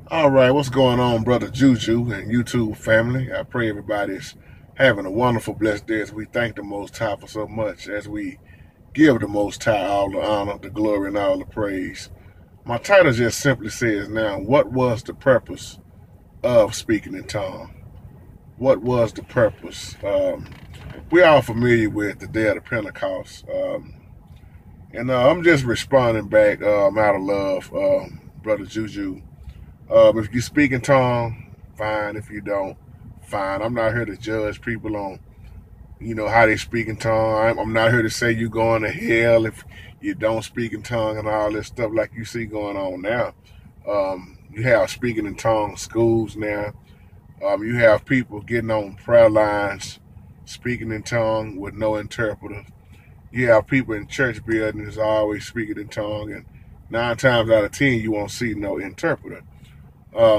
All right, what's going on, brother Juju and YouTube family? I pray everybody's having a wonderful, blessed day as we thank the Most High for so much, as we give the Most High all the honor, the glory, and all the praise. My title just simply says now, what was the purpose of speaking in tongues? What was the purpose? We all familiar with the day of the Pentecost, and I'm just responding back out of love, brother Juju. If you speak in tongue, fine. If you don't, fine. I'm not here to judge people on, how they speak in tongue. I'm not here to say you going to hell if you don't speak in tongue and all this stuff like you see going on now. You have speaking in tongue schools now. You have people getting on prayer lines, speaking in tongue with no interpreter. You have people in church buildings always speaking in tongue, and 9 times out of 10 you won't see no interpreter.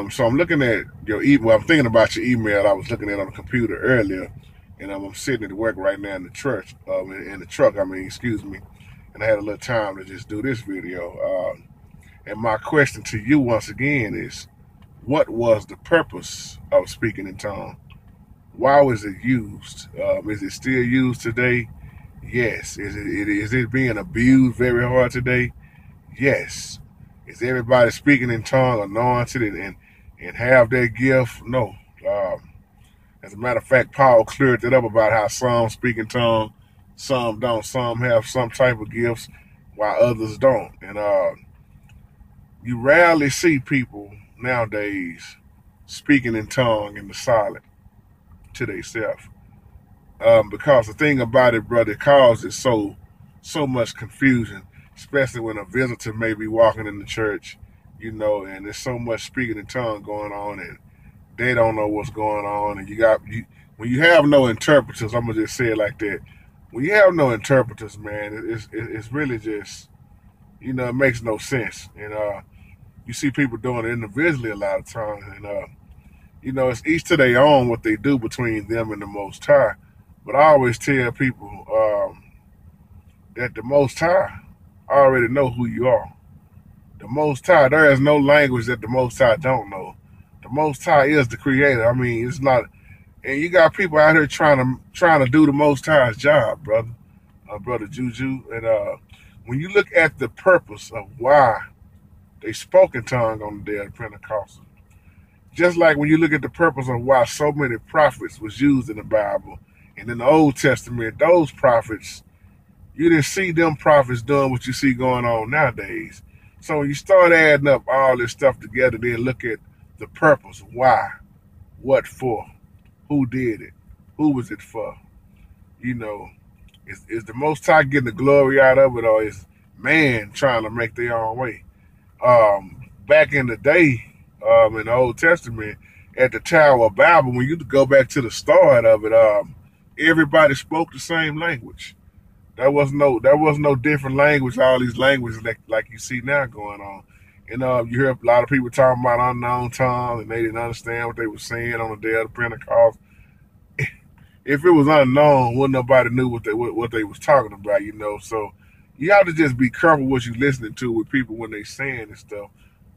So I'm looking at your email. I'm thinking about your email. I was looking at it on the computer earlier, and I'm sitting at work right now in the church, in the truck. Excuse me. And I had a little time to just do this video. And my question to you once again is, what was the purpose of speaking in tongues? Why was it used? Is it still used today? Yes. Is it being abused very hard today? Yes. Is everybody speaking in tongue anointed and have their gift? No. As a matter of fact, Paul cleared it up about how some speak in tongue, some don't. Some have some type of gifts, while others don't. And you rarely see people nowadays speaking in tongue in the silent to themselves. Because the thing about it, brother, it causes so much confusion, especially when a visitor may be walking in the church, and there's so much speaking in tongue going on, and they don't know what's going on, and when you have no interpreters, I'm gonna just say it like that. When you have no interpreters, man, it's really just it makes no sense, and you see people doing it individually a lot of times, and it's each to their own what they do between them and the Most High. But I always tell people that the Most High already know who you are. The Most High, there is no language that the Most High don't know. The Most High is the Creator. It's not, and you got people out here trying to do the Most High's job, brother, brother Juju. And when you look at the purpose of why they spoke in tongue on the day of Pentecost, just like when you look at the purpose of why so many prophets was used in the Bible and in the Old Testament, those prophets, you didn't see them prophets doing what you see going on nowadays. So when you start adding up all this stuff together, then look at the purpose, why, what for, who did it, who was it for? You know, is the Most High getting the glory out of it, or is man trying to make their own way? Back in the day, in the Old Testament, at the Tower of Babel, when you go back to the start of it, everybody spoke the same language. There was no different language. All these languages like you see now going on, and you hear a lot of people talking about unknown tongues, and they didn't understand what they were saying on the day of the Pentecost. If it was unknown, wouldn't nobody knew what they was talking about, So you have to just be careful what you're listening to with people when they saying this stuff.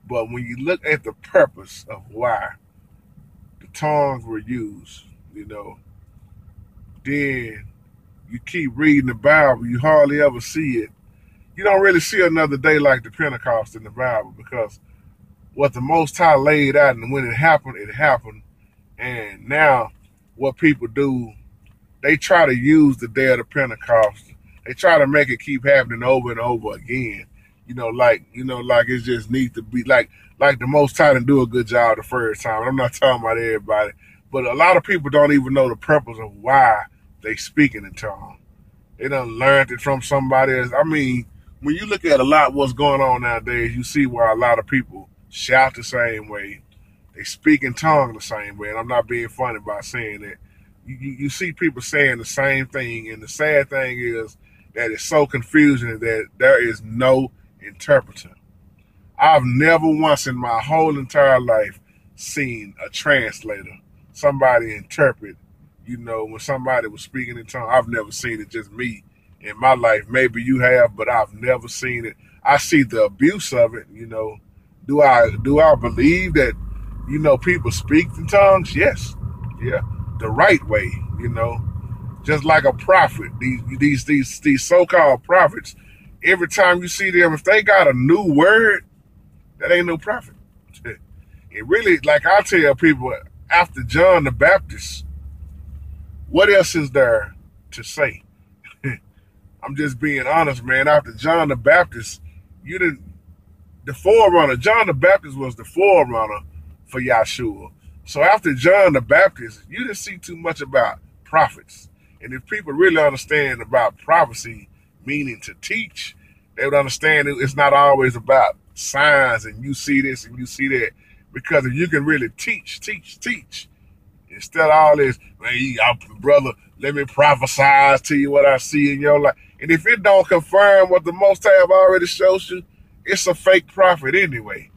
But when you look at the purpose of why the tongues were used, then you keep reading the Bible, you hardly ever see it. You don't really see another day like the Pentecost in the Bible, because what the Most High laid out, and when it happened, it happened. And now what people do, they try to use the day of the Pentecost. They try to make it keep happening over and over again. Like it just needs to be like the Most High didn't do a good job the first time. I'm not talking about everybody, but a lot of people don't even know the purpose of why they speaking in tongues. They done learned it from somebody else. When you look at a lot what's going on nowadays, you see why a lot of people shout the same way. They speak in tongues the same way. And I'm not being funny by saying that. You see people saying the same thing. And the sad thing is that it's so confusing that there is no interpreter. I've never once in my whole entire life seen a translator, somebody interpret, when somebody was speaking in tongues. I've never seen it, just me in my life. Maybe you have, but I've never seen it. I see the abuse of it, Do I believe that, people speak in tongues? Yes. Yeah. The right way, just like a prophet. These so-called prophets, every time you see them, if they got a new word, that ain't no prophet. It really, like I tell people, after John the Baptist, what else is there to say? I'm just being honest, man. After John the Baptist, you didn't. The forerunner, John the Baptist was the forerunner for Yahshua. So after John the Baptist, you didn't see too much about prophets. And if people really understand about prophecy, meaning to teach, they would understand it's not always about signs and you see this and you see that. Because if you can really teach, instead of all this, man, brother, let me prophesy to you what I see in your life. And if it don't confirm what the Most High have already showed you, it's a fake prophet anyway.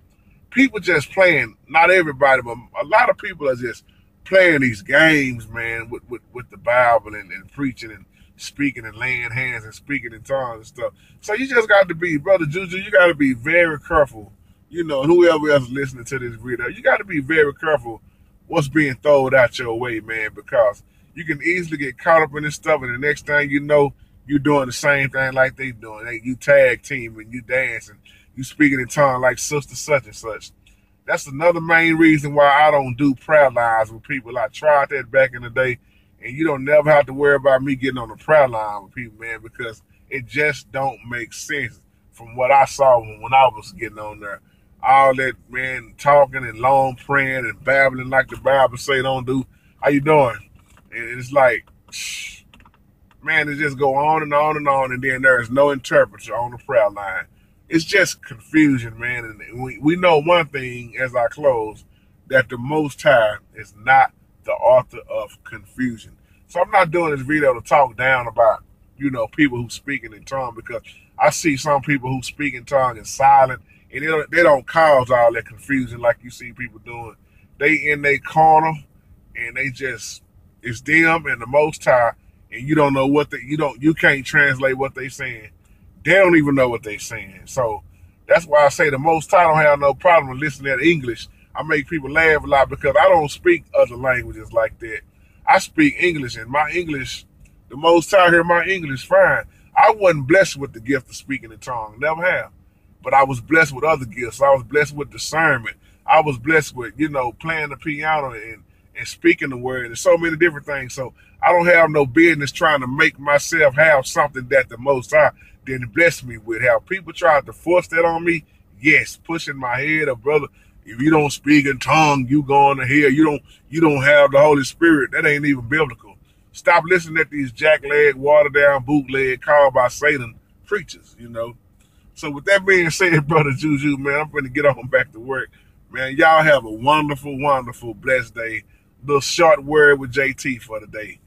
People just playing, not everybody, but a lot of people are just playing these games, man, with the Bible and preaching and speaking and laying hands and speaking in tongues and stuff. So you just got to be, Brother Juju, you got to be very careful. And whoever else is listening to this video, you got to be very careful what's being thrown out your way, man, because you can easily get caught up in this stuff, and the next thing you know, you're doing the same thing like they doing. You tag team and you dance and you speaking in tongues like sister such and such. That's another main reason why I don't do prayer lines with people. I tried that back in the day, and you don't never have to worry about me getting on the prayer line with people, man, because it just don't make sense from what I saw when I was getting on there. All that, man, talking and long praying and babbling like the Bible say don't do. How you doing? And it's like, man, it just go on and on and on, and then there is no interpreter on the prayer line. It's just confusion, man. And we know one thing as I close, that the Most High is not the author of confusion. So I'm not doing this video to talk down about, people who speaking in tongues, because I see some people who speak in tongues and silent, and they don't cause all that confusion like you see people doing. They in their corner, and they just, it's them and the Most High, and you don't know what you can't translate what they saying. They don't even know what they saying. So that's why I say the Most High don't have no problem with listening to English. I make people laugh a lot because I don't speak other languages like that. I speak English, and my English, the Most High hear my English fine. I wasn't blessed with the gift of speaking in tongues, never have. But I was blessed with other gifts. I was blessed with discernment. I was blessed with, playing the piano and speaking the word and so many different things. So I don't have no business trying to make myself have something that the Most High didn't bless me with. How people tried to force that on me, yes, pushing my head up, brother. If you don't speak in tongue, you going to hell. You don't have the Holy Spirit. That ain't even biblical. Stop listening to these jackleg, watered down, bootleg, called by Satan preachers, So with that being said, Brother Juju, man, I'm going to get on back to work. Man, y'all have a wonderful, wonderful, blessed day. Little short word with JT for the day.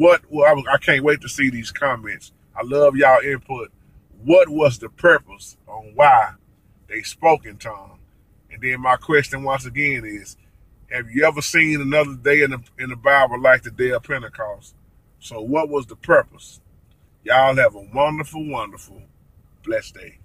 I can't wait to see these comments. I love y'all input. What was the purpose on why they spoke in tongues? And then my question once again is, have you ever seen another day in the Bible like the day of Pentecost? So what was the purpose? Y'all have a wonderful, wonderful, blessed day.